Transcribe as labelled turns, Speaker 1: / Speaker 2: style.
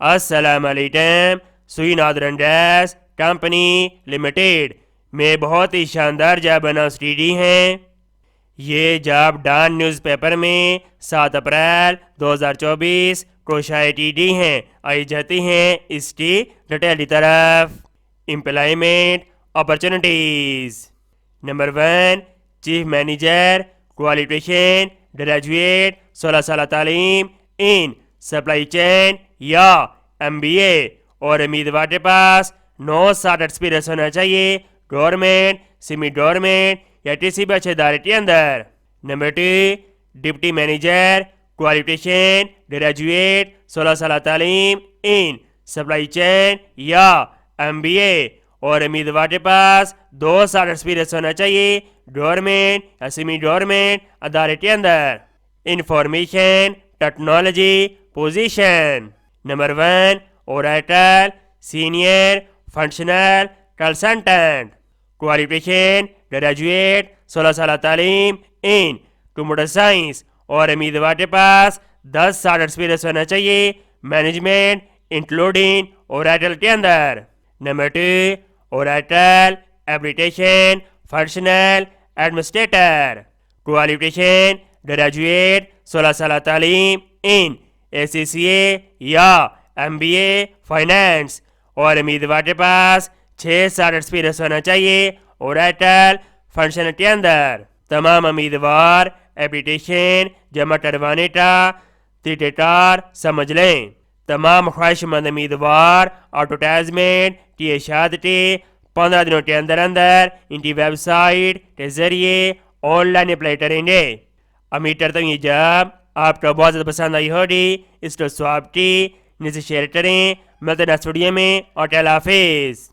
Speaker 1: السلام علیکم. سوئی نادرنڈیس کمپنی لمیٹیڈ میں بہت ہی شاندار جاب اناؤنسڈی ہیں. یہ جاب ڈان نیوز پیپر میں 7 اپریل 2024 کو شائع کی گئی ہیں. آئی جاتی ہیں اس کی ڈیٹیل کی طرف. Employment opportunities. Number 1 chief manager. Qualification graduate 16 سالہ تعلیم ان سپلائی چین یا MBA اور امیدوار کے پاس 9 سال ایکسپیرینس ہونا چاہیے گورنمنٹ سیمی گورنمنٹ یا کسی بھی اچھے ادارے کے اندر. Number 2 deputy manager. Qualification graduate 16 سالہ تعلیم ان سپلائی چین یا MBA اور امیدوار کے پاس 2 سال ایکسپیرینس ہونا چاہیے گورنمنٹ یا سیمی گورنمنٹ ادارے کے اندر. Information technology position. Number 1 Oracle senior functional consultant. Qualification graduate 16 سالہ تعلیم ان کمپیوٹر سائنس اور امیدوار کے پاس 10 سال ایکسپیرینس ہونا چاہیے مینجمنٹ انکلوڈنگ اوریٹل کے اندر. Number 2 Oracle application functional administrator. Qualification graduate 16 سالہ تعلیم ان ACCA یا MBA فائنانس اور امیدوار کے پاس 6 سال ایکسپیرینس ہونا چاہیے اوریٹل فنکشن کے اندر. تمام امیدوار اپلیکیشن جمع کروانے کا طریقہ کار سمجھ لیں. تمام خواہش مند امیدوار ایڈورٹائزمنٹ کی اشاعت کے 15 دنوں کے اندر ان کی ویب سائٹ کے ذریعے آن لائن اپلائی کریں گے. امید کرتا ہوں یہ جاب آپ کو بہت زیادہ پسند آئی ہوگی. اس کو سواب کی نیچے شیئر کریں. ملتے ہیں نیکسٹ ویڈیو میں اور اللہ حافظ.